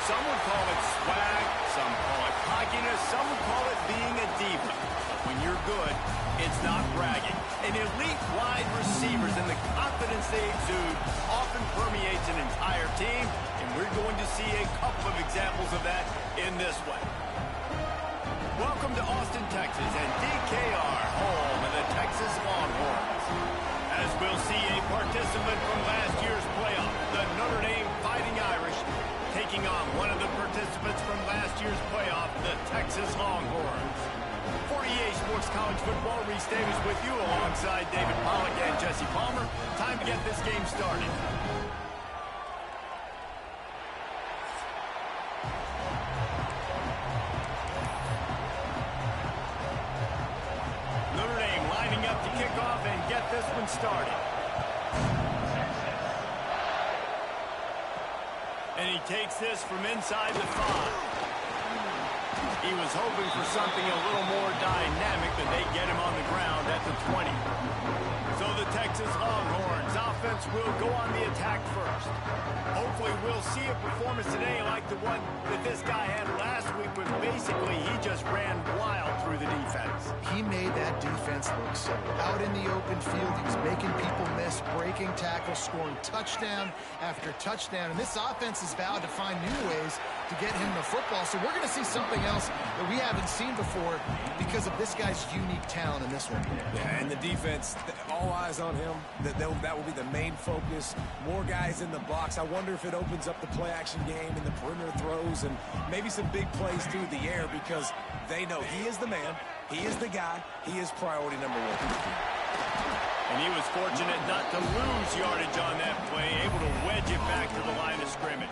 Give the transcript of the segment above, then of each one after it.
Some would call it swag, some call it cockiness, some would call it being a diva. But when you're good, it's not bragging. And elite wide receivers and the confidence they exude often permeates an entire team, and we're going to see a couple of examples of that in this one. Welcome to Austin, Texas, and DKR, home of the Texas Longhorns. As we'll see a participant from last year's playoff, the Notre Dame Fighting Irish, taking on one of the participants from last year's playoff, the Texas Longhorns. 48 Sports College Football, Reese Davis with you alongside David Pollack and Jesse Palmer. Time to get this game started. Notre Dame lining up to kick off and get this one started. And he takes this from inside the 5. He was hoping for something a little more dynamic, but they get him on the ground at the 20. So the Texas Longhorns offense will go on the attack first. Hopefully we'll see a performance today like the one that this guy had last week, when basically he just ran wild through the defense. He made that defense look so out in the open field. He was making people miss, breaking tackles, scoring touchdown after touchdown. And this offense is vowed to find new ways to get him the football. So we're going to see something else that we haven't seen before because of this guy's unique talent in this one. Yeah, and the defense, all eyes on him. That will be the main focus. More guys in the box. I wonder if it opens up the play-action game and the perimeter throws and maybe some big plays through the air, because they know he is the man, he is the guy, he is priority number 1. And he was fortunate not to lose yardage on that play, able to wedge it back to the line of scrimmage.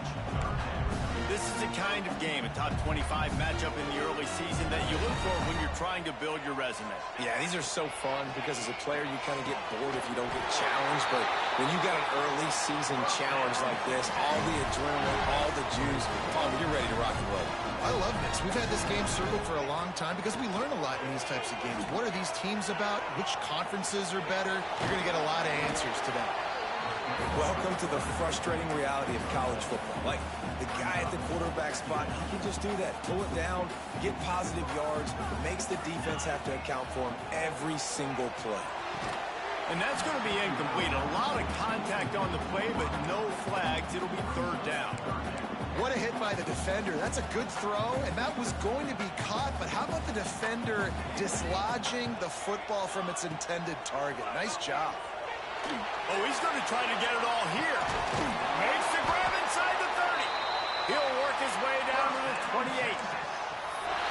This is the kind of game, a top 25 matchup in the early season, that you look for when you're trying to build your resume. Yeah, these are so fun because as a player you kind of get bored if you don't get challenged, but when you got an early season challenge like this, all the adrenaline, all the juice, you're ready to rock and roll. I love this. We've had this game circled for a long time because we learn a lot in these types of games. What are these teams about? Which conferences are better? You're going to get a lot of answers to that. Welcome to the frustrating reality of college football. Like, the guy at the quarterback spot, he can just do that. Pull it down, get positive yards, makes the defense have to account for him every single play. And that's going to be incomplete. A lot of contact on the play, but no flags. It'll be 3rd down. What a hit by the defender. That's a good throw, and that was going to be caught, but how about the defender dislodging the football from its intended target? Nice job. Oh, he's going to try to get it all here. Makes the grab inside the 30. He'll work his way down to the 28.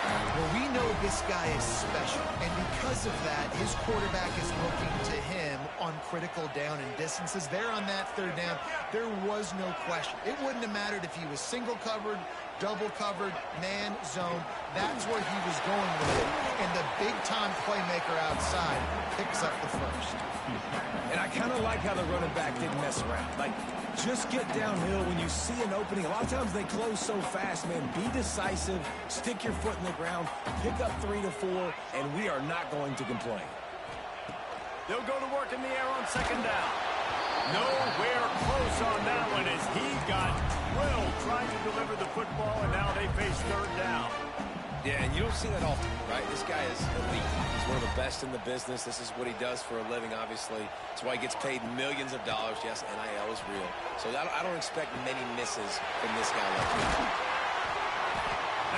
Well, we know this guy is special, and because of that, his quarterback is looking to him on critical down and distances. There on that 3rd down, there was no question. It wouldn't have mattered if he was single covered, double covered, man, zone. That's where he was going with it, and the big-time playmaker outside picks up the first. And I kind of like how the running back didn't mess around. Like, just get downhill when you see an opening. A lot of times they close so fast, man. Be decisive, stick your foot in the ground, pick up 3 to 4, and we are not going to complain. They'll go to work in the air on 2nd down. Nowhere close on that one as he got drilled trying to deliver the football, and now they face 3rd down. Yeah, and you don't see that often, right? This guy is elite. He's one of the best in the business. This is what he does for a living, obviously. That's why he gets paid millions of dollars. Yes, NIL is real. So I don't expect many misses from this guy like this.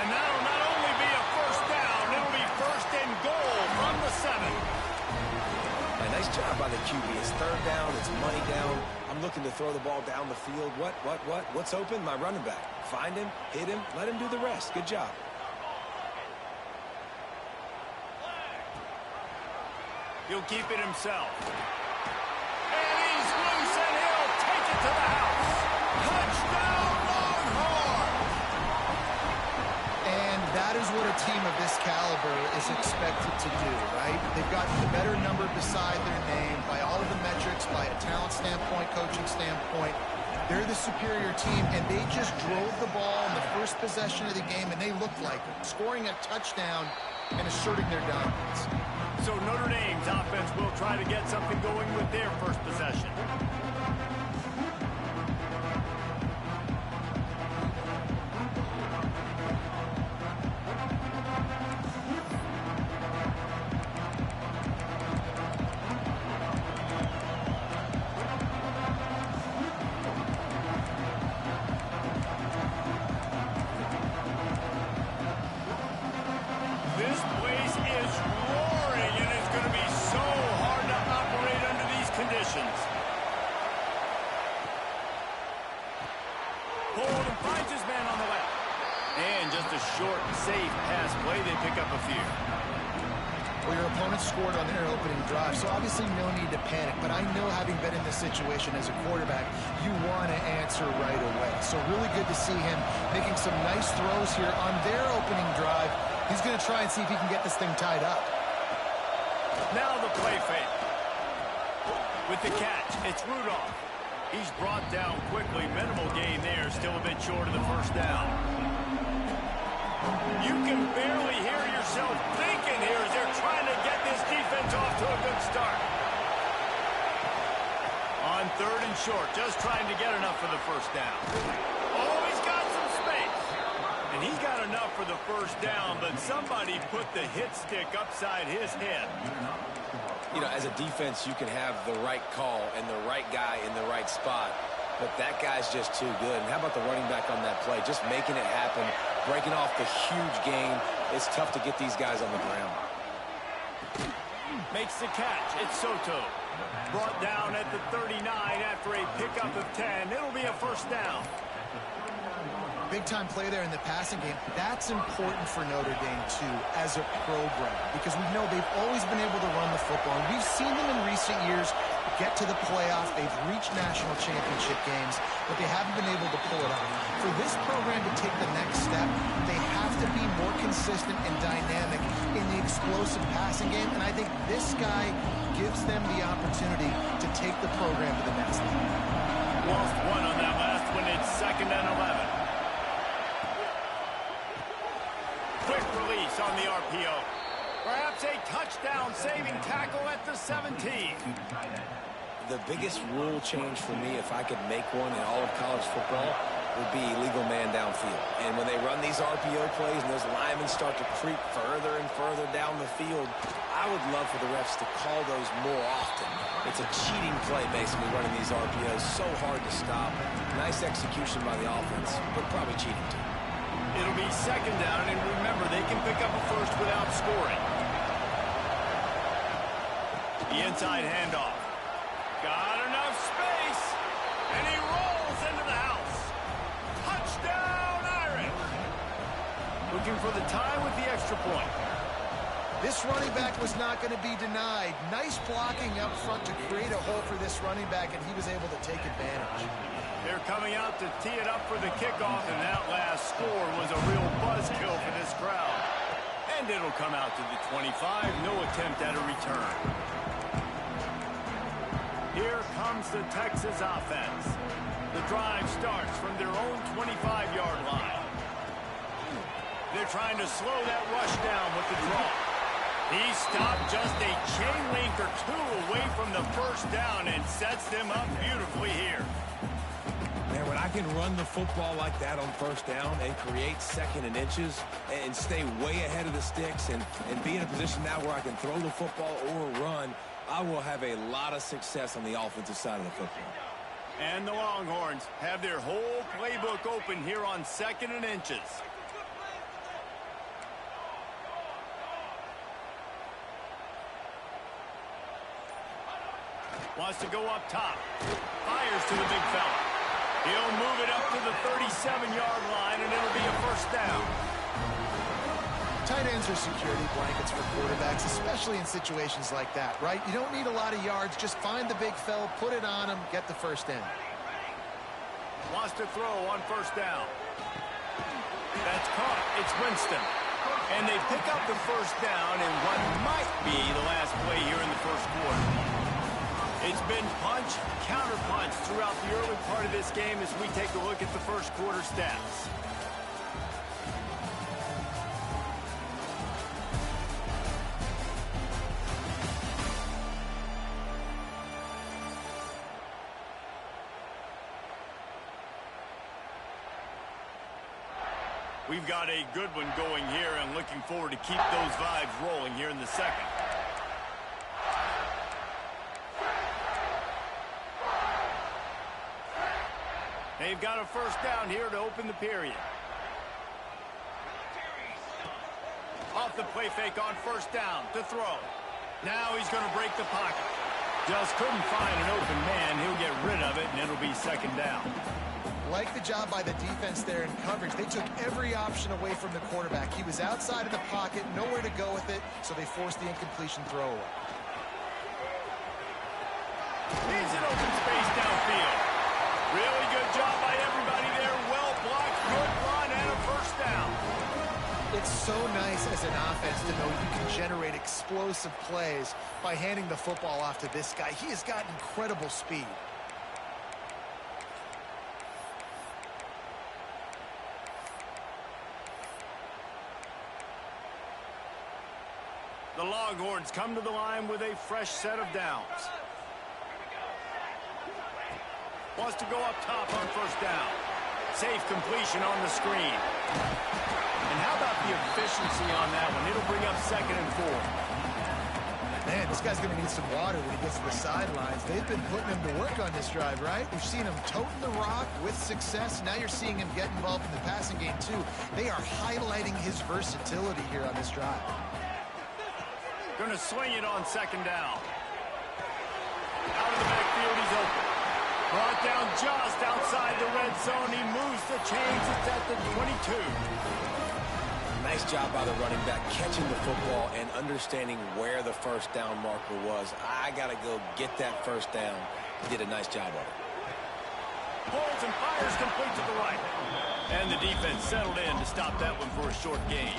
And that'll not only be a 1st down, it'll be 1st and goal from the 7. Nice job by the QB. It's 3rd down. It's money down. I'm looking to throw the ball down the field. What's open? My running back. Find him, hit him, let him do the rest. Good job. He'll keep it himself. And he's loose, and he'll take it to the house. Touchdown, Longhorns! And that is what a team of this caliber is expected to do, right? They've got the better number beside their name by all of the metrics, by a talent standpoint, coaching standpoint. They're the superior team, and they just drove the ball in the first possession of the game, and they looked like it, scoring a touchdown and asserting their dominance. So Notre Dame's offense will try to get something going with their first possession. pulled and finds his man on the left. And just a short, safe pass play. They pick up a few. Well, your opponent scored on their opening drive, so obviously no need to panic. But I know, having been in this situation as a quarterback, you want to answer right away. So really good to see him making some nice throws here on their opening drive. He's going to try and see if he can get this thing tied up. Now the play fake. With the catch, it's Rudolph. He's brought down quickly. Minimal gain there, still a bit short of the first down. You can barely hear yourself thinking here as they're trying to get this defense off to a good start. On 3rd and short, just trying to get enough for the first down. Oh, he's got some space. And he's got enough for the first down, but somebody put the hit stick upside his head. You know, as a defense, you can have the right call and the right guy in the right spot, but that guy's just too good. And how about the running back on that play? Just making it happen, breaking off the huge gain. It's tough to get these guys on the ground. Makes the catch. It's Soto. Brought down at the 39 after a pickup of 10. It'll be a first down. Big-time play there in the passing game. That's important for Notre Dame, too, as a program, because we know they've always been able to run the football. And we've seen them in recent years get to the playoff. They've reached national championship games, but they haven't been able to pull it off. For this program to take the next step, they have to be more consistent and dynamic in the explosive passing game, and I think this guy gives them the opportunity to take the program to the next level. Lost one on that last one. It's 2nd and 11. Quick release on the RPO. Perhaps a touchdown-saving tackle at the 17. The biggest rule change for me, if I could make one in all of college football, would be legal man downfield. And when they run these RPO plays and those linemen start to creep further and further down the field, I would love for the refs to call those more often. It's a cheating play, basically, running these RPOs. So hard to stop. Nice execution by the offense, but probably cheating too. It'll be 2nd down, and remember, they can pick up a first without scoring. The inside handoff. Got enough space, and he rolls into the house. Touchdown, Irish! Looking for the tie with the extra point. This running back was not going to be denied. Nice blocking up front to create a hole for this running back, and he was able to take advantage. They're coming out to tee it up for the kickoff, and that last score was a real buzzkill for this crowd. And it'll come out to the 25. No attempt at a return. Here comes the Texas offense. The drive starts from their own 25-yard line. They're trying to slow that rush down with the draw. He stopped just a chain link or two away from the first down and sets them up beautifully here. Man, when I can run the football like that on first down and create 2nd and inches and stay way ahead of the sticks and be in a position now where I can throw the football or run, I will have a lot of success on the offensive side of the football. And the Longhorns have their whole playbook open here on 2nd and inches. Wants to go up top. Fires to the big fella. He'll move it up to the 37-yard line, and it'll be a first down. Tight ends are security blankets for quarterbacks, especially in situations like that, right? You don't need a lot of yards. Just find the big fella, put it on him, get the first down. Wants to throw on first down. That's caught. It's Winston. And they pick up the first down in what might be the last play here in the first quarter. It's been punch, counter-punch throughout the early part of this game as we take a look at the first quarter stats. We've got a good one going here and looking forward to keep those vibes rolling here in the second. They've got a first down here to open the period. Off the play fake on first down to throw. Now he's going to break the pocket. Just couldn't find an open man. He'll get rid of it, and it'll be 2nd down. Like the job by the defense there in coverage. They took every option away from the quarterback. He was outside of the pocket, nowhere to go with it, so they forced the incompletion throwaway. He's in open space downfield. Really good job by everybody there. Well blocked, good run, and a first down. It's so nice as an offense to know you can generate explosive plays by handing the football off to this guy. He has got incredible speed. The Longhorns come to the line with a fresh set of downs. Wants to go up top on first down. Safe completion on the screen. And how about the efficiency on that one? It'll bring up 2nd and 4. Man, this guy's going to need some water when he gets to the sidelines. They've been putting him to work on this drive, right? We've seen him toting the rock with success. Now you're seeing him get involved in the passing game, too. They are highlighting his versatility here on this drive. Going to swing it on 2nd down. Out of the backfield, he's open. Brought down just outside the red zone. He moves the chains. It's at the 22. Nice job by the running back, catching the football and understanding where the first down marker was. I got to go get that first down. He did a nice job of it. Pulls and fires complete to the right. And the defense settled in to stop that one for a short gain.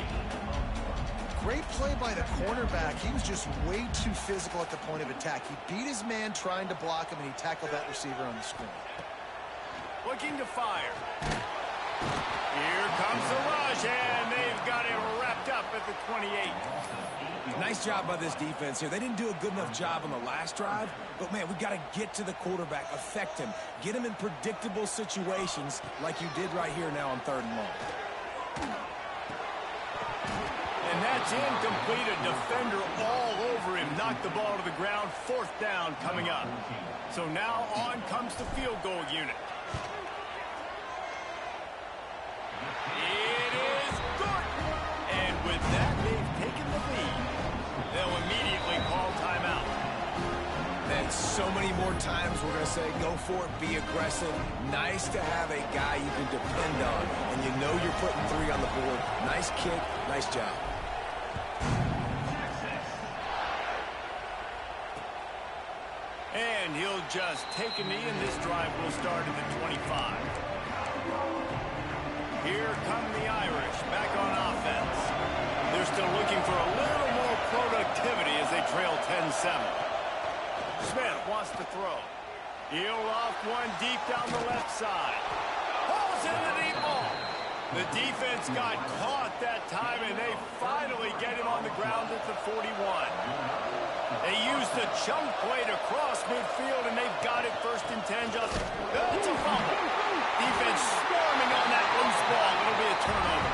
Great play by the cornerback. He was just way too physical at the point of attack. He beat his man trying to block him, and he tackled that receiver on the screen. Looking to fire. Here comes the rush, and they've got it wrapped up at the 28. Nice job by this defense here. They didn't do a good enough job on the last drive, but, man, we got to get to the quarterback, affect him, get him in predictable situations like you did right here now on 3rd and 1. And that's incomplete. A defender all over him. Knocked the ball to the ground. 4th down coming up. So now on comes the field goal unit. It is good. And with that, they've taken the lead. They'll immediately call timeout. And so many more times we're going to say, go for it, be aggressive. Nice to have a guy you can depend on, and you know you're putting 3 on the board. Nice kick, nice job. And he'll just take a knee, and this drive will start at the 25. Here come the Irish back on offense. They're still looking for a little more productivity as they trail 10-7. Smith wants to throw. He'll loft one deep down the left side. Pulls in the deep ball. The defense got caught that time, and they finally get him on the ground at the 41. They used the chunk play to cross midfield, and they've got it 1st and 10. Just it's a fumble. Defense swarming on that loose ball. It'll be a turnover.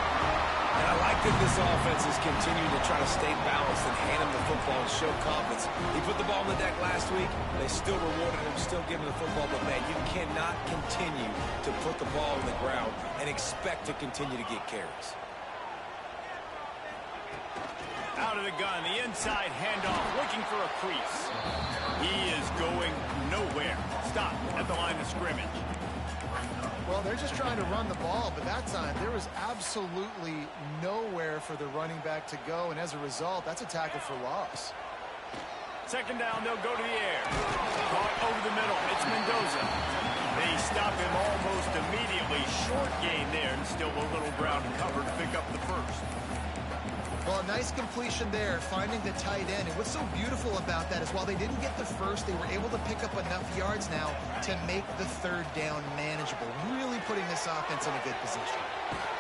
And I like that this offense is continuing to try to stay balanced and hand him the football and show confidence. He put the ball on the deck last week. They still rewarded him, still giving him the football. But, man, you cannot continue to put the ball on the ground and expect to continue to get carries. Out of the gun, the inside handoff, looking for a crease. He is going nowhere. Stop at the line of scrimmage. Well, they're just trying to run the ball, but that time there was absolutely nowhere for the running back to go, and as a result, that's a tackle for loss. 2nd down, they'll go to the air. Caught over the middle. It's Mendoza. They stop him almost immediately. Short gain there, and still a little ground to cover to pick up the 1st. Well, a nice completion there, finding the tight end. And what's so beautiful about that is while they didn't get the 1st, they were able to pick up enough yards now to make the 3rd down manageable. Really putting this offense in a good position.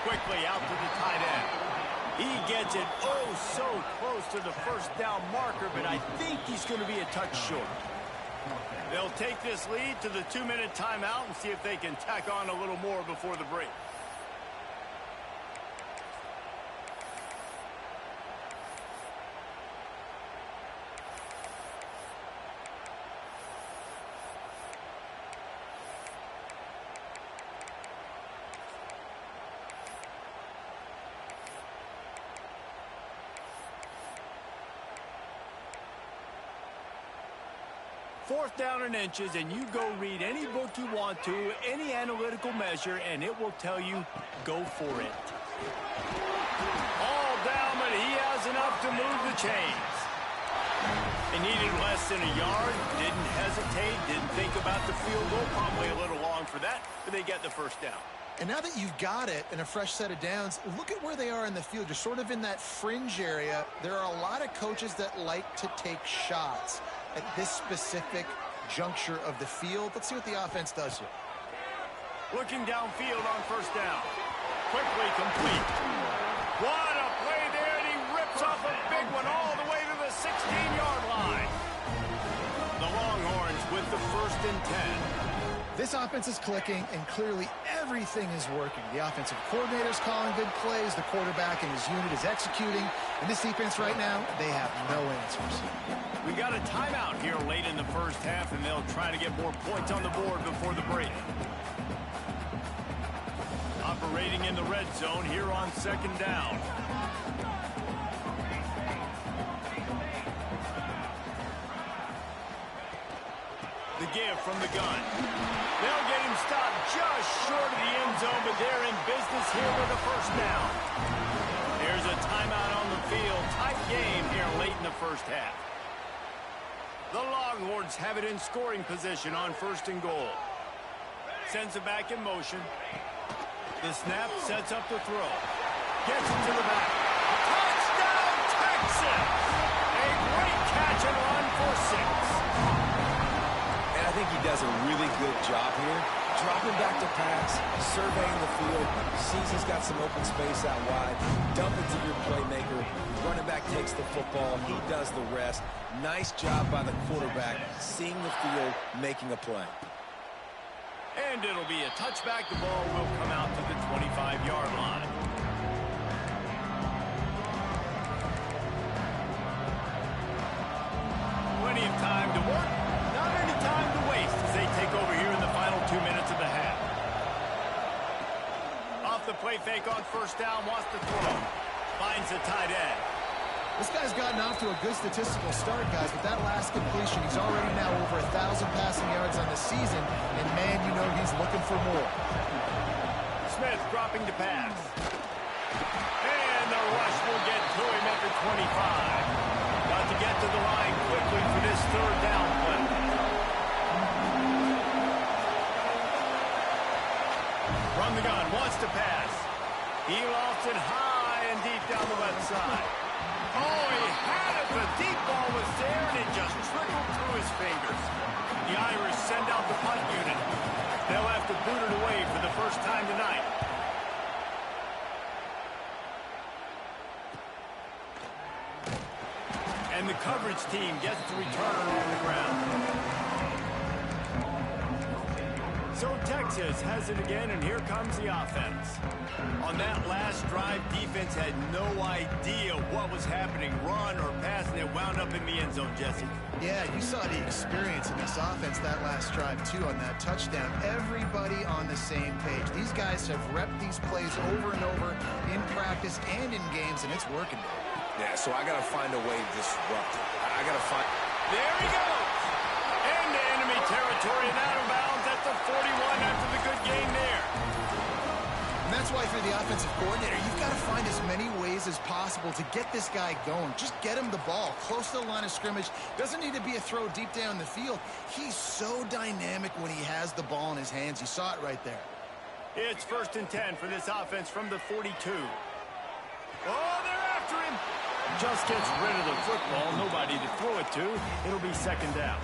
Quickly out to the tight end. He gets it oh so close to the 1st down marker, but I think he's going to be a touch short. They'll take this lead to the 2-minute timeout and see if they can tack on a little more before the break. 4th down and inches, and you go read any book you want to, any analytical measure, and it will tell you, go for it. All down, but he has enough to move the chains. They needed less than a yard, didn't hesitate, didn't think about the field goal, probably a little long for that, but they get the first down. And now that you've got it and a fresh set of downs, look at where they are in the field. You're sort of in that fringe area. There are a lot of coaches that like to take shots at this specific juncture of the field. Let's see what the offense does here. Looking downfield on first down. Quickly complete. What a play there, and he rips off a big one all the way to the 16-yard line. The Longhorns with the 1st and 10. This offense is clicking, and clearly everything is working. The offensive coordinator is calling good plays. The quarterback and his unit is executing. And this defense right now, they have no answers. We got a timeout here late in the first half, and they'll try to get more points on the board before the break. Operating in the red zone here on 2nd down. The give from the gun. They'll get him stopped just short of the end zone, but they're in business here with a first down. There's a timeout on the field. Tight game here late in the first half. The Longhorns have it in scoring position on 1st and goal. Sends it back in motion. The snap sets up the throw. Gets it to the back. Touchdown, Texas! A great catch and run for 6. I think he does a really good job here. Dropping back to pass, surveying the field, sees he's got some open space out wide, dump it to your playmaker. Running back takes the football, he does the rest. Nice job by the quarterback, seeing the field, making a play. And it'll be a touchback. The ball will come out to the 25-yard line. Plenty of time to work. Not any time to waste as they take over here in the final 2 minutes of the half. Off the play fake on first down, wants to throw. Finds the tight end. This guy's gotten off to a good statistical start, guys, but that last completion, he's already now over 1,000 passing yards on the season, and man, you know he's looking for more. Smith dropping to pass. And the rush will get to him at the 25. Got to get to the line quickly for this 3rd down play. From the gun, wants to pass. He lost it high and deep down the left side. Oh, he had it. The deep ball was there, and it just trickled through his fingers. The Irish send out the punt unit. They'll have to boot it away for the first time tonight. And the coverage team gets the returner on the ground. So Texas has it again, and here comes the offense. On that last drive, defense had no idea what was happening, run or pass, and it wound up in the end zone, Jesse. Yeah, you saw the experience in this offense that last drive, too, on that touchdown. Everybody on the same page. These guys have repped these plays over and over in practice and in games, and it's working. Yeah, so I got to find a way to disrupt it. I got to find... There he goes! Into enemy territory and out of bounds at the 41 after the good game there. And that's why, for the offensive coordinator, you've got to find as many ways as possible to get this guy going. Just get him the ball close to the line of scrimmage. Doesn't need to be a throw deep down the field. He's so dynamic when he has the ball in his hands. You saw it right there. It's 1st and 10 for this offense from the 42. Oh, they're after him. Just gets rid of the football. Nobody to throw it to. It'll be 2nd down.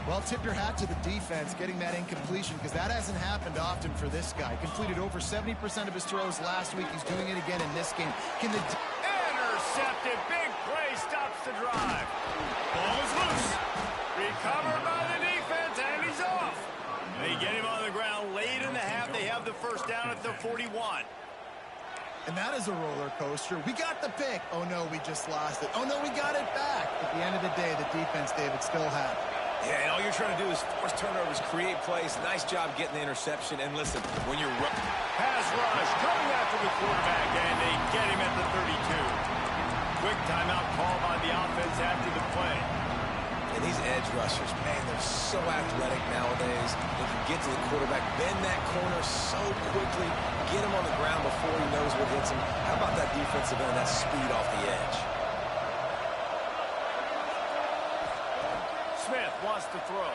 Well, tip your hat to the defense getting that incompletion, because that hasn't happened often for this guy. Completed over 70% of his throws last week. He's doing it again in this game. Intercepted. Big play. Stops the drive. Ball is loose. Recovered by the defense, and he's off. They get him on the ground late in the half. They have the first down at the 41. And that is a roller coaster. We got the pick. Oh, no, we just lost it. Oh, no, we got it back. At the end of the day, the defense, David, still had it. Yeah, and all you're trying to do is force turnovers, create plays. Nice job getting the interception. And listen, when you're... Pass rush coming after the quarterback, and they get him at the 32. Quick timeout call by the offense after the play. And these edge rushers, man, they're so athletic nowadays. They can get to the quarterback, bend that corner so quickly, get him on the ground before he knows what hits him. How about that defensive end, that speed off the edge? Smith wants to throw.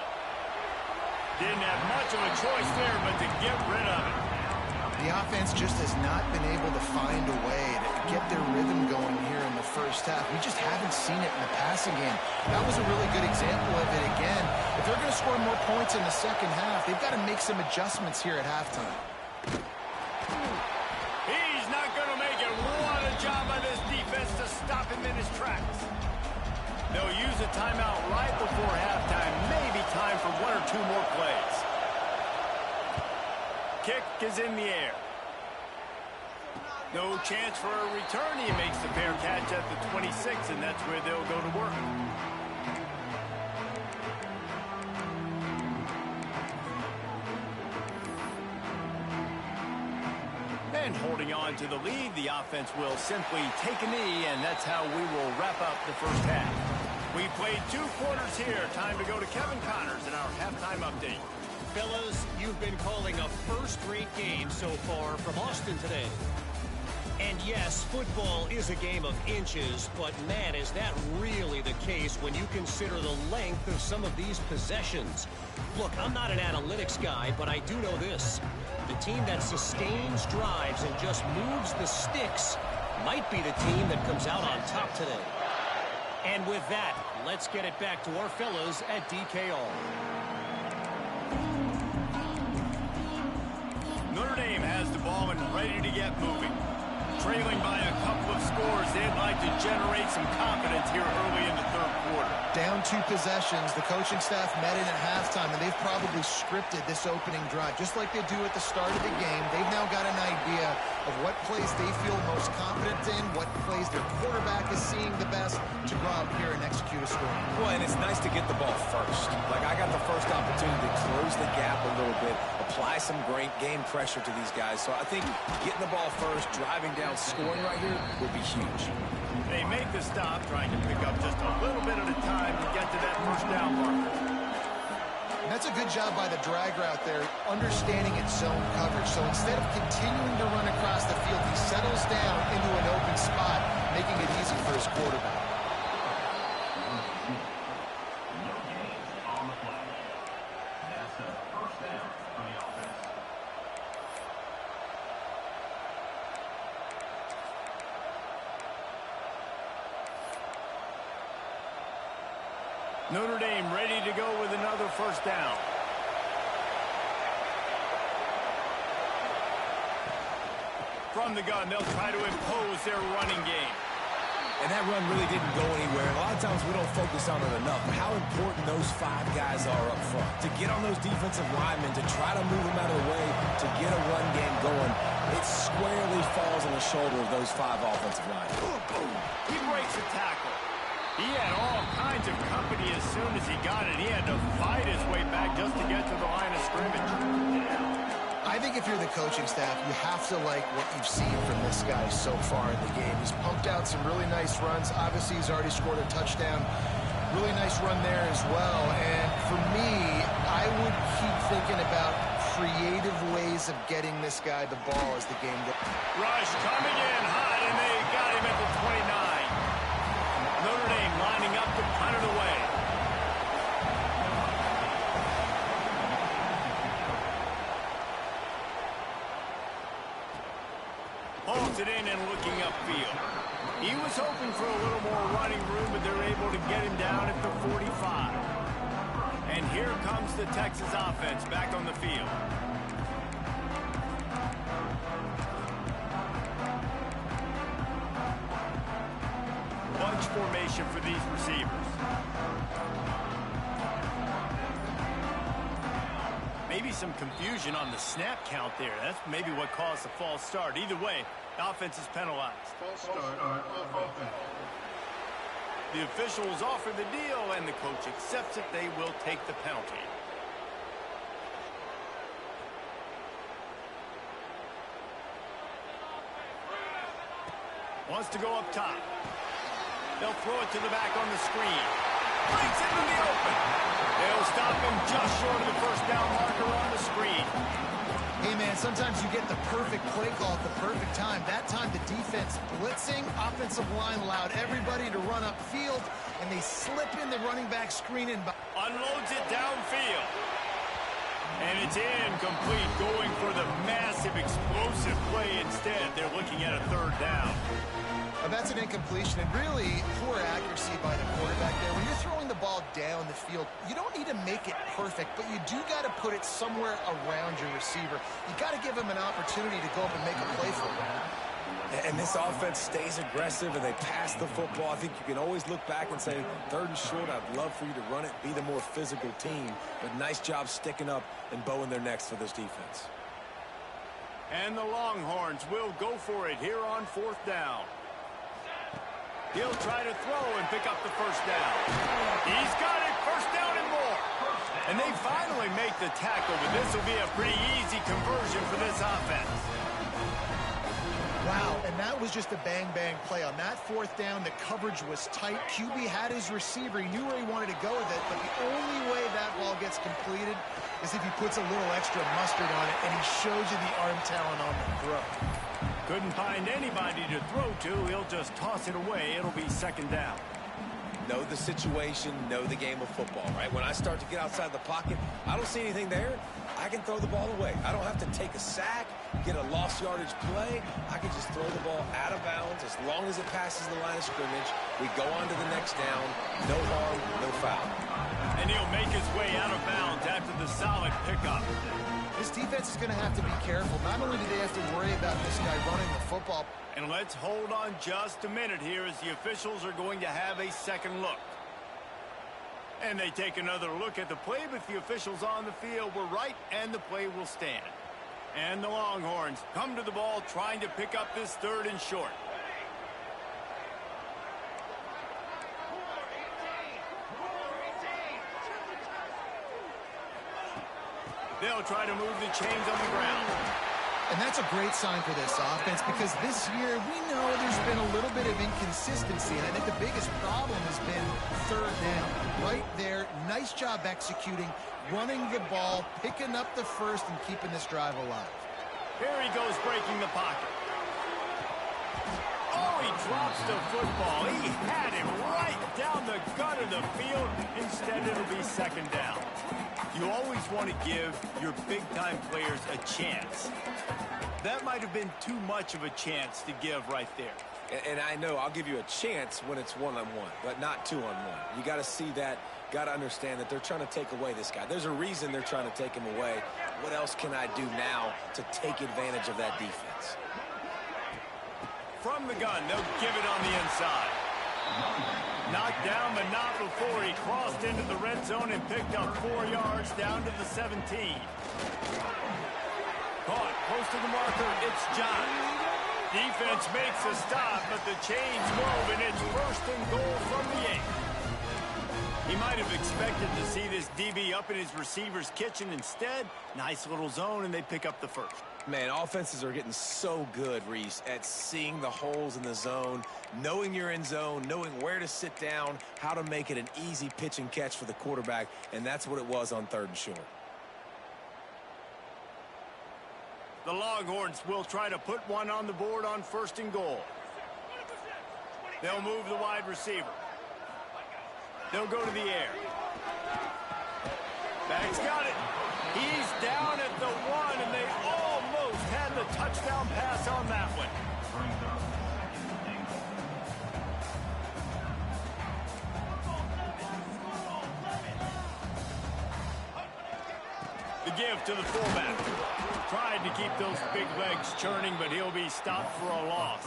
Didn't have much of a choice there, but to get rid of it. The offense just has not been able to find a way to get their rhythm going here in the first half. We just haven't seen it in the passing game. That was a really good example of it again. If they're going to score more points in the second half, they've got to make some adjustments here at halftime. He's not going to make it. What a job by this defense to stop him in his tracks. They'll use a timeout right before halftime. Maybe time for one or two more plays. Kick is in the air. No chance for a return. He makes the fair catch at the 26, and that's where they'll go to work. And holding on to the lead, the offense will simply take a knee, and that's how we will wrap up the first half. We played 2 quarters here. Time to go to Kevin Connors in our halftime update. Fellas, you've been calling a first-rate game so far from Austin today. And yes, football is a game of inches, but man, is that really the case when you consider the length of some of these possessions. Look, I'm not an analytics guy, but I do know this. The team that sustains drives and just moves the sticks might be the team that comes out on top today. And with that, let's get it back to our fellas at DKR. Notre Dame has the ball and ready to get moving. Trailing by a couple of scores, they'd like to generate some confidence here early in the third quarter. Down 2 possessions, the coaching staff met in at halftime, and they've probably scripted this opening drive. Just like they do at the start of the game, they've now got an idea of what plays they feel most confident in, what plays their quarterback is seeing the best to go out here and execute a score. Well, and it's nice to get the ball first. Like, I got the first opportunity to close the gap a little bit, apply some great game pressure to these guys. So I think getting the ball first, driving down, scoring right here would be huge. They make the stop, trying to pick up just a little bit at a time to get to that first down marker. And that's a good job by the drag route there, understanding its zone coverage. So instead of continuing to run across the field, he settles down into an open spot, making it easy for his quarterback. Notre Dame ready to go with another first down. From the gun, they'll try to impose their running game. And that run really didn't go anywhere. A lot of times we don't focus on it enough. But how important those 5 guys are up front. To get on those defensive linemen, to try to move them out of the way, to get a run game going, it squarely falls on the shoulder of those 5 offensive linemen. He breaks a tackle. He had all kinds of company as soon as he got it. He had to fight his way back just to get to the line of scrimmage. I think if you're the coaching staff, you have to like what you've seen from this guy so far in the game. He's pumped out some really nice runs. Obviously, he's already scored a touchdown. Really nice run there as well. And for me, I would keep thinking about creative ways of getting this guy the ball as the game goes. Rush coming in hot, and they got him at the 29. Notre Dame lining up to punt it away. Holds it in and looking upfield. He was hoping for a little more running room, but they're able to get him down at the 45. And here comes the Texas offense back on the field. Bunch formation for these receivers. Maybe some confusion on the snap count there. That's maybe what caused the false start. Either way, the offense is penalized. False start on offense. The officials offer the deal, and the coach accepts it. They will take the penalty. Wants to go up top. They'll throw it to the back on the screen. breaks into the open. They'll stop him just short of the first down marker on the screen. Hey, man, sometimes you get the perfect play call at the perfect time. That time the defense blitzing, offensive line allowed everybody to run upfield, and they slip in the running back screen and unloads it downfield. And it's incomplete, going for the massive explosive play instead. They're looking at a third down. That's an incompletion, and really poor accuracy by the quarterback there. When you're throwing the ball down the field, you don't need to make it perfect, but you do got to put it somewhere around your receiver. You got to give him an opportunity to go up and make a play for him. And this offense stays aggressive, and they pass the football. I think you can always look back and say, third and short, I'd love for you to run it, be the more physical team. But nice job sticking up and bowing their necks for this defense. And the Longhorns will go for it here on fourth down. He'll try to throw and pick up the first down. He's got it, first down and more. And they finally make the tackle, but this will be a pretty easy conversion for this offense. Wow, and that was just a bang-bang play. On that fourth down, the coverage was tight. QB had his receiver. He knew where he wanted to go with it, but the only way that ball gets completed is if he puts a little extra mustard on it, and he shows you the arm talent on the throw. Couldn't find anybody to throw to. He'll just toss it away. It'll be second down. Know the situation, know the game of football, right? When I start to get outside the pocket, I don't see anything there. I can throw the ball away. I don't have to take a sack, get a lost yardage play. I can just throw the ball out of bounds as long as it passes the line of scrimmage. We go on to the next down. No harm, no foul. And he'll make his way out of bounds after the solid pickup. This defense is going to have to be careful. Not only do they have to worry about this guy running the football. And let's hold on just a minute here as the officials are going to have a second look. And they take another look at the play, but the officials on the field were right, and the play will stand. And the Longhorns come to the ball trying to pick up this third and short. They'll try to move the chains on the ground. And that's a great sign for this offense, because this year we know there's been a little bit of inconsistency, and I think the biggest problem has been third down. Right there, nice job executing, running the ball, picking up the first, and keeping this drive alive. Here he goes, breaking the pocket. Oh, he drops the football. He had him right down the gut of the field. Instead, it'll be second down. You always want to give your big-time players a chance. That might have been too much of a chance to give right there. And I know I'll give you a chance when it's one-on-one, but not two-on-one. You got to see that, got to understand that they're trying to take away this guy. There's a reason they're trying to take him away. What else can I do now to take advantage of that defense? From the gun, they'll give it on the inside. Knocked down, but not before he crossed into the red zone and picked up 4 yards down to the 17. Caught close to the marker, it's John. Defense makes a stop, but the chains move, and it's first and goal from the 8. He might have expected to see this DB up in his receiver's kitchen. Instead, nice little zone, and they pick up the first. Man, offenses are getting so good, Reese, at seeing the holes in the zone, knowing you're in zone, knowing where to sit down, how to make it an easy pitch and catch for the quarterback, and that's what it was on third and short. The Longhorns will try to put one on the board on first and goal. They'll move the wide receiver. They'll go to the air. Back's got it. He's down at the 1, and they almost had the touchdown pass on that one. The give to the fullback. Tried to keep those big legs churning, but he'll be stopped for a loss.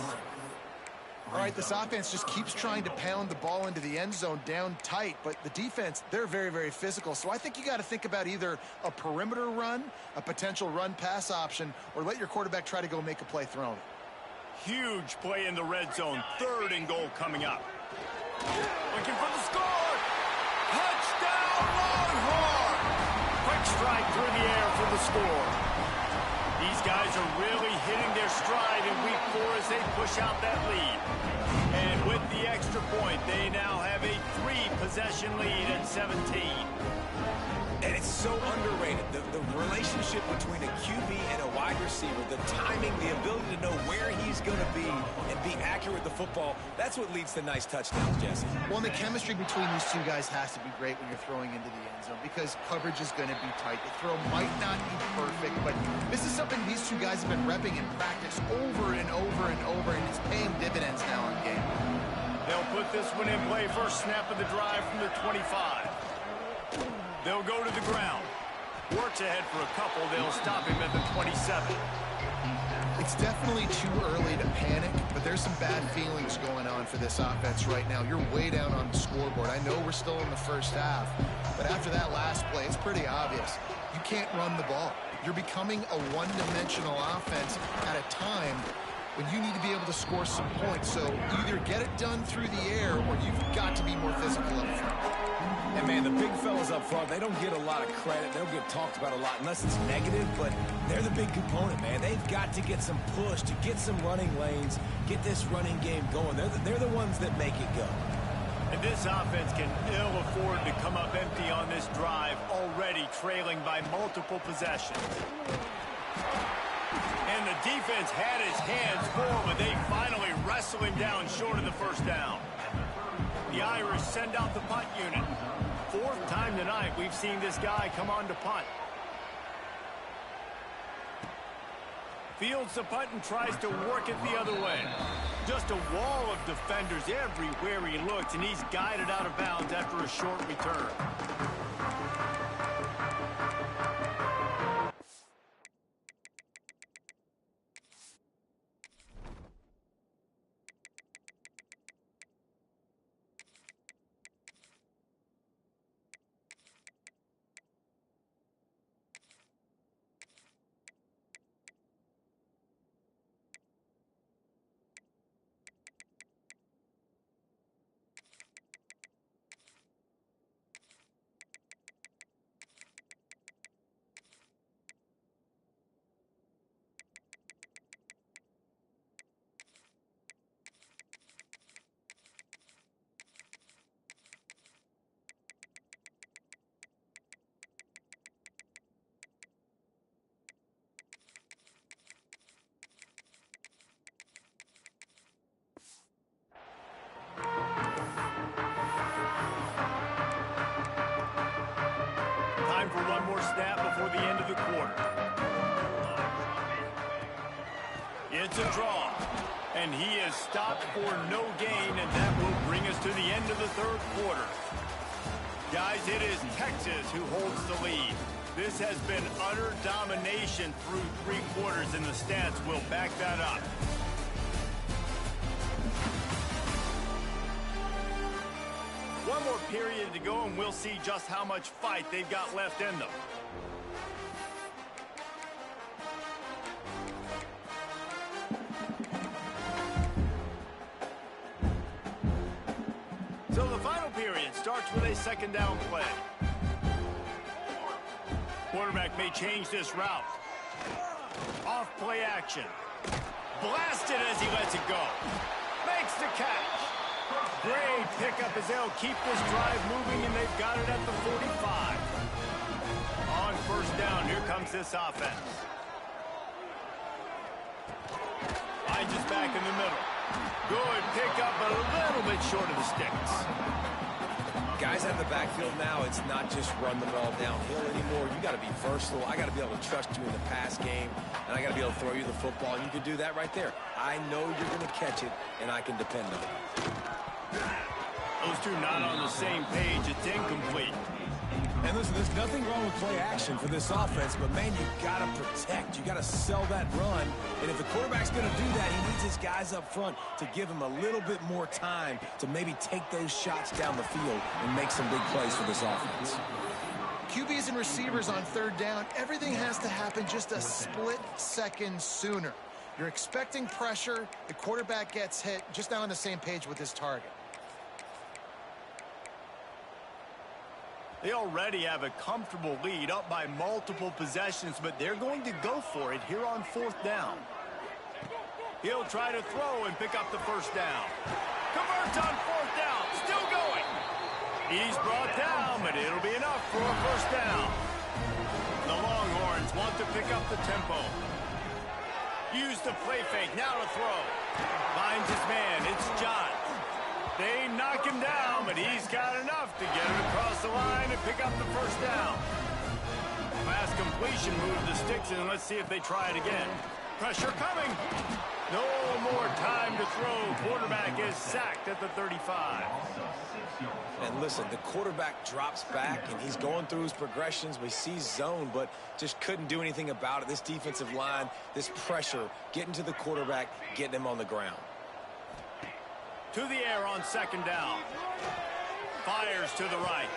All right, this offense just keeps trying to pound the ball into the end zone down tight, but the defense, they're very, very physical. So I think you got to think about either a perimeter run, a potential run-pass option, or let your quarterback try to go make a play throwing. Huge play in the red zone. Third and goal coming up. Looking for the score. Touchdown, Longhorn! Quick strike through the air for the score. These guys are really hitting their stride in week 4 as they push out that lead. And with the extra point, they now have a 3-possession possession lead at 17. And it's so underrated, the relationship between a QB and a wide receiver, the timing, the ability to know where he's going to be and be accurate with the football, that's what leads to nice touchdowns, Jesse. Well, and the chemistry between these two guys has to be great when you're throwing into the end zone because coverage is going to be tight. The throw might not be perfect, but this is something these two guys have been repping in practice over and over and over, and it's paying dividends now in game. They'll put this one in play. First snap of the drive from the 25. They'll go to the ground. Works ahead for a couple. They'll stop him at the 27. It's definitely too early to panic, but there's some bad feelings going on for this offense right now. You're way down on the scoreboard. I know we're still in the first half, but after that last play, it's pretty obvious. You can't run the ball. You're becoming a one-dimensional offense at a time when you need to be able to score some points. So either get it done through the air or you've got to be more physical up front. And, man, the big fellas up front, they don't get a lot of credit. They don't get talked about a lot unless it's negative, but they're the big component, man. They've got to get some push, to get some running lanes, get this running game going. They're the ones that make it go. And this offense can ill afford to come up empty on this drive, already trailing by multiple possessions. And the defense had his hands full, but they finally wrestle him down short of the first down. The Irish send out the punt unit. Fourth time tonight we've seen this guy come on to punt. Fields the punt and tries to work it the other way. Just a wall of defenders everywhere he looks, and he's guided out of bounds after a short return. Time for one more snap before the end of the quarter. It's a draw, and he is stopped for no gain, and that will bring us to the end of the third quarter. Guys, it is Texas who holds the lead. This has been utter domination through three quarters, and the stats will back that up. One more period to go, and we'll see just how much fight they've got left in them. So the final period starts with a second down play. Quarterback may change this route. Off play action. Blasted as he lets it go. Makes the catch. Great pickup as they'll keep this drive moving, and they've got it at the 45. On first down, here comes this offense. Finds us back in the middle. Good pickup, but a little bit short of the sticks. Guys out of the backfield now, it's not just run the ball downhill anymore. You got to be versatile. I got to be able to trust you in the pass game, and I got to be able to throw you the football, and you can do that right there. I know you're going to catch it, and I can depend on it. Those two not on the same page. It's incomplete. And listen, there's nothing wrong with play action for this offense, but, man, you got to protect. You got to sell that run. And if the quarterback's going to do that, he needs his guys up front to give him a little bit more time to maybe take those shots down the field and make some big plays for this offense. QBs and receivers on third down, everything has to happen just a split second sooner. You're expecting pressure. The quarterback gets hit. Just now on the same page with his target. They already have a comfortable lead, up by multiple possessions, but they're going to go for it here on fourth down. He'll try to throw and pick up the first down. Converts on fourth down, still going. He's brought down, but it'll be enough for a first down. The Longhorns want to pick up the tempo. Use the play fake, now to throw. Finds his man, it's John. They knock him down, but he's got enough to get it across the line and pick up the first down. Pass completion, move the sticks, and let's see if they try it again. Pressure coming. No more time to throw. Quarterback is sacked at the 35. And listen, the quarterback drops back, and he's going through his progressions. We see zone, but just couldn't do anything about it. This defensive line, this pressure, getting to the quarterback, getting him on the ground. To the air on second down. Fires to the right.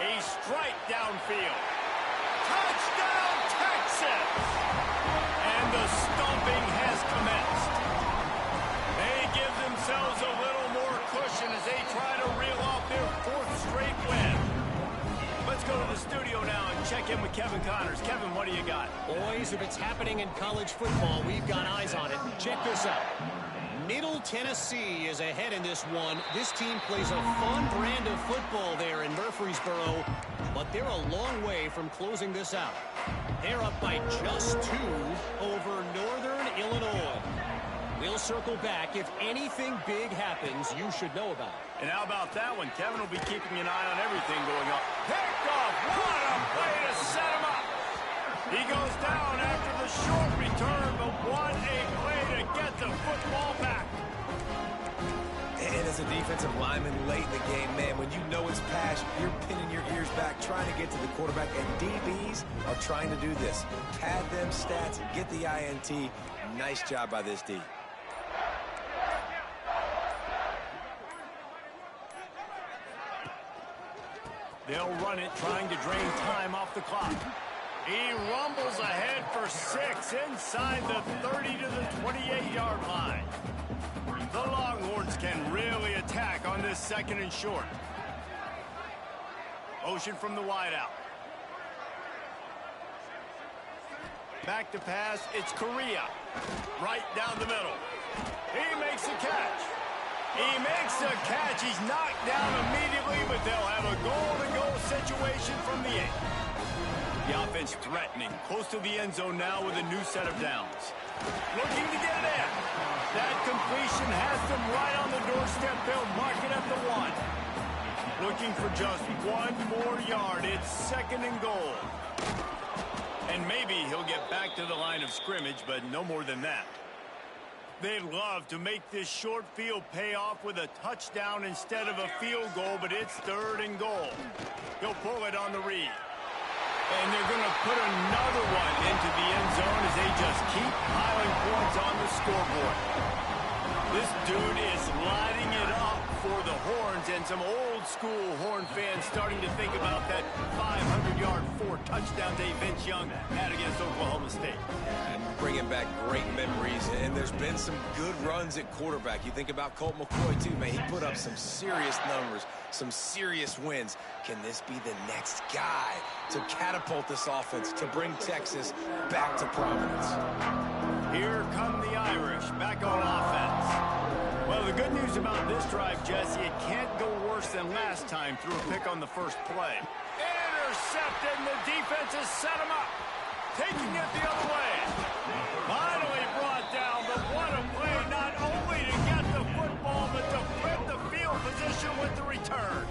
A strike downfield. Touchdown, Texas! And the stomping has commenced. They give themselves a little more cushion as they try to reel off their fourth straight win. Let's go to the studio now and check in with Kevin Connors. Kevin, what do you got? Boys, if it's happening in college football, we've got eyes on it. Check this out. Middle Tennessee is ahead in this one. This team plays a fun brand of football there in Murfreesboro, but they're a long way from closing this out. They're up by just 2 over Northern Illinois. We'll circle back. If anything big happens, you should know about it. And how about that one? Kevin will be keeping an eye on everything going on. Picked off. What a play to set him up. He goes down after the short return, but what a play to get the football back. And as a defensive lineman late in the game, man, when you know it's pass, you're pinning your ears back, trying to get to the quarterback, and DBs are trying to do this. Pad them stats, get the INT. Nice job by this D. They'll run it, trying to drain time off the clock. He rumbles ahead for 6 inside the 30 to the 28-yard line. The Longhorns can really attack on this second and short. Motion from the wideout. Back to pass, it's Correa. Right down the middle. He makes the catch. He makes the catch. He's knocked down immediately, but they'll have a goal-to-goal situation from the 8. The offense threatening, close to the end zone now with a new set of downs. Looking to get it in. That completion has them right on the doorstep. They'll mark it at the 1. Looking for just 1 more yard. It's second and goal. And maybe he'll get back to the line of scrimmage, but no more than that. They'd love to make this short field pay off with a touchdown instead of a field goal, but it's third and goal. He'll pull it on the read. And they're going to put another one into the end zone as they just keep piling points on the scoreboard. This dude is lighting it up for the Horns, and some old-school Horn fans starting to think about that 500-yard 4-touchdown day Vince Young had against Oklahoma State. And bringing back great memories, and there's been some good runs at quarterback. You think about Colt McCoy, too, man. He put up some serious numbers, some serious wins. Can this be the next guy to catapult this offense, to bring Texas back to prominence? Here come the Irish back on offense. Well, the good news about this drive, Jesse, it can't go worse than last time through a pick on the first play. Intercepted, and the defense has set him up. Taking it the other way. Finally brought down, but what a play, not only to get the football, but to flip the field position with the return.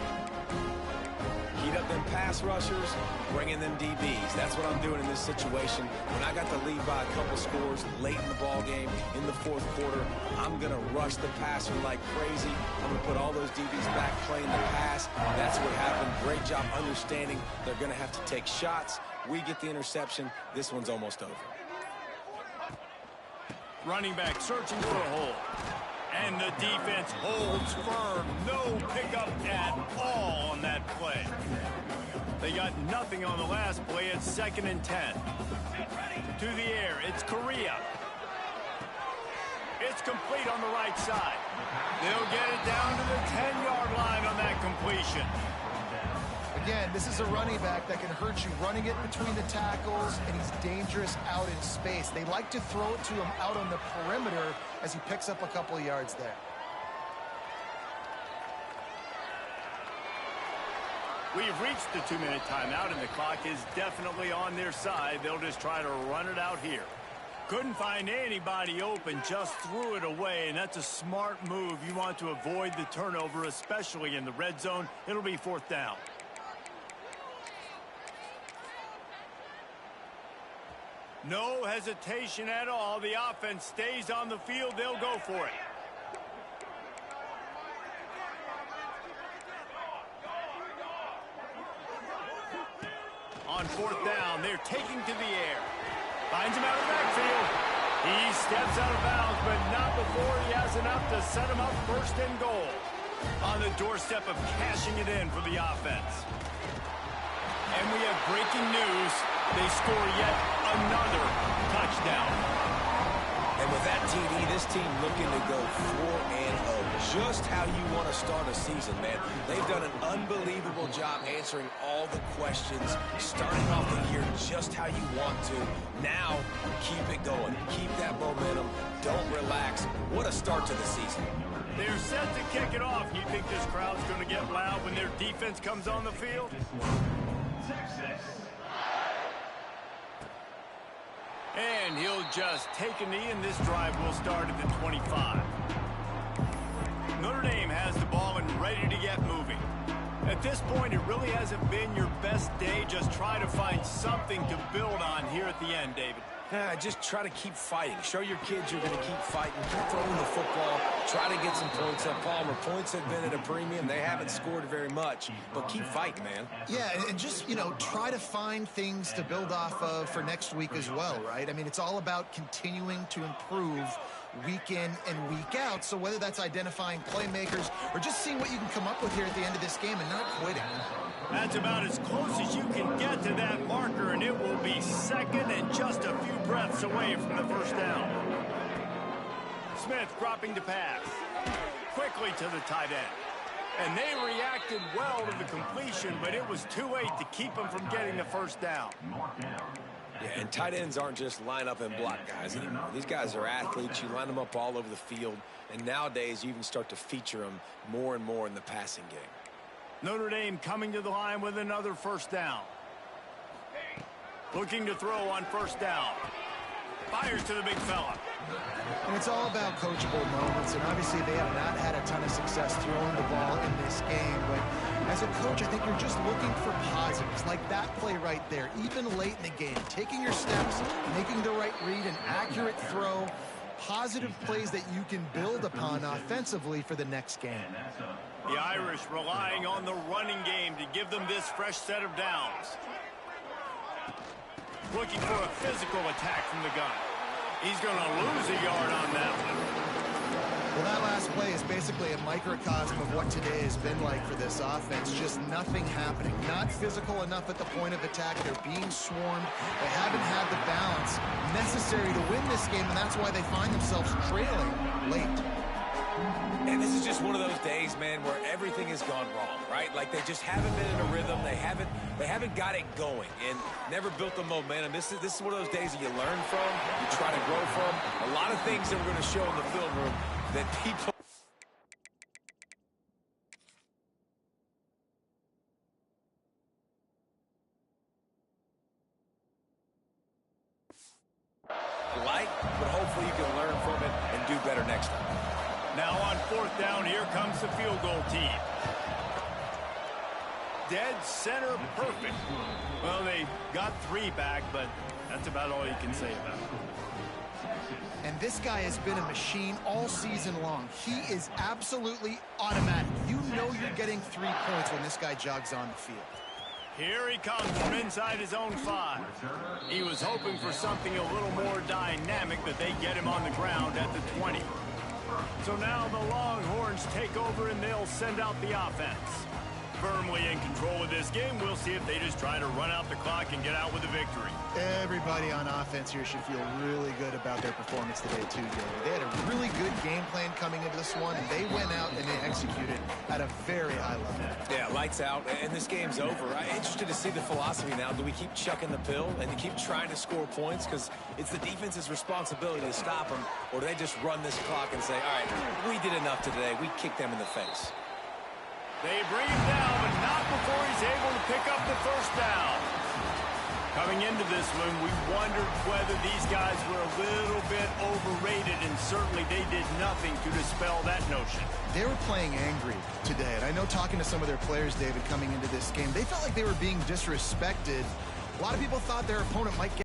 Heat up them pass rushers, bringing them DBs. That's what I'm doing in this situation. When I got the lead by a couple scores late in the ball game, in the fourth quarter, I'm going to rush the passer like crazy. I'm going to put all those DBs back playing the pass. That's what happened. Great job understanding they're going to have to take shots. We get the interception. This one's almost over. Running back searching for a hole. And the defense holds firm. No pickup at all on that play. They got nothing on the last play. It's second and 10. To the air, it's Correa. It's complete on the right side. They'll get it down to the 10-yard line on that completion. Again, this is a running back that can hurt you running it between the tackles, and he's dangerous out in space. They like to throw it to him out on the perimeter as he picks up a couple of yards there. We've reached the 2-minute timeout, and the clock is definitely on their side. They'll just try to run it out here. Couldn't find anybody open, just threw it away, and that's a smart move. You want to avoid the turnover, especially in the red zone. It'll be 4th down. No hesitation at all. The offense stays on the field. They'll go for it. On 4th down, they're taking to the air. Finds him out of the backfield. He steps out of bounds, but not before he has enough to set him up 1st and goal. On the doorstep of cashing it in for the offense. And we have breaking news. They score yet another touchdown. And with that TD, this team looking to go 4-0. Just how you want to start a season, man. They've done an unbelievable job answering all the questions, starting off the year just how you want to. Now, keep it going. Keep that momentum. Don't relax. What a start to the season. They're set to kick it off. You think this crowd's going to get loud when their defense comes on the field? And he'll just take a knee, and this drive will start at the 25. Notre Dame has the ball and ready to get moving. At this point, it really hasn't been your best day. Just try to find something to build on here at the end, David. Just try to keep fighting. Show your kids you're going to keep fighting. Keep throwing the football. Try to get some points up. Palmer, points have been at a premium. They haven't scored very much, but keep fighting, man. Yeah, and just, try to find things to build off of for next week as well, right? I mean, it's all about continuing to improve week in and week out. So whether that's identifying playmakers or just seeing what you can come up with here at the end of this game and not quitting. That's about as close as you can get to that marker, and it will be 2nd and just a few breaths away from the 1st down. Smith dropping to pass. Quickly to the tight end. And they reacted well to the completion, but it was too late to keep them from getting the 1st down. Yeah, and tight ends aren't just line up and block guys anymore. These guys are athletes. You line them up all over the field, and nowadays you even start to feature them more and more in the passing game. Notre Dame coming to the line with another 1st down. Looking to throw on 1st down. Fires to the big fella. And it's all about coachable moments, and obviously they have not had a ton of success throwing the ball in this game, but as a coach, I think you're just looking for positives, like that play right there, even late in the game, taking your steps, making the right read, an accurate throw, positive plays that you can build upon offensively for the next game. The Irish relying on the running game to give them this fresh set of downs. Looking for a physical attack from the gun. He's going to lose a yard on that one. Well, that last play is basically a microcosm of what today has been like for this offense. Just nothing happening. Not physical enough at the point of attack. They're being swarmed. They haven't had the balance necessary to win this game, and that's why they find themselves trailing late. And this is just one of those days, man, where everything has gone wrong, right? Like they just haven't been in a rhythm. They haven't got it going and never built the momentum. This is one of those days that you learn from, you try to grow from. A lot of things that we're going to show in the film room that people like, but hopefully you can learn from it and do better next time. Now on 4th down, here comes the field goal team. Dead center perfect. Well, they got 3 back, but that's about all you can say about it. And this guy has been a machine all season long. He is absolutely automatic. You know you're getting 3 points when this guy jogs on the field. Here he comes from inside his own 5. He was hoping for something a little more dynamic, but they get him on the ground at the 20. So now the Longhorns take over and they'll send out the offense. Firmly in control of this game. We'll see if they just try to run out the clock and get out with a victory. Everybody on offense here should feel really good about their performance today, too, David. They had a really good game plan coming into this one, and they went out and they executed at a very high level. Yeah, lights out, and this game's over. I'm interested to see the philosophy now. Do we keep chucking the pill and keep trying to score points? Because it's the defense's responsibility to stop them, or do they just run this clock and say, all right, we did enough today. We kicked them in the face. They bring him down, but not before he's able to pick up the first down. Coming into this one, we wondered whether these guys were a little bit overrated, and certainly they did nothing to dispel that notion. They were playing angry today, and I know talking to some of their players, David, coming into this game, they felt like they were being disrespected. A lot of people thought their opponent might get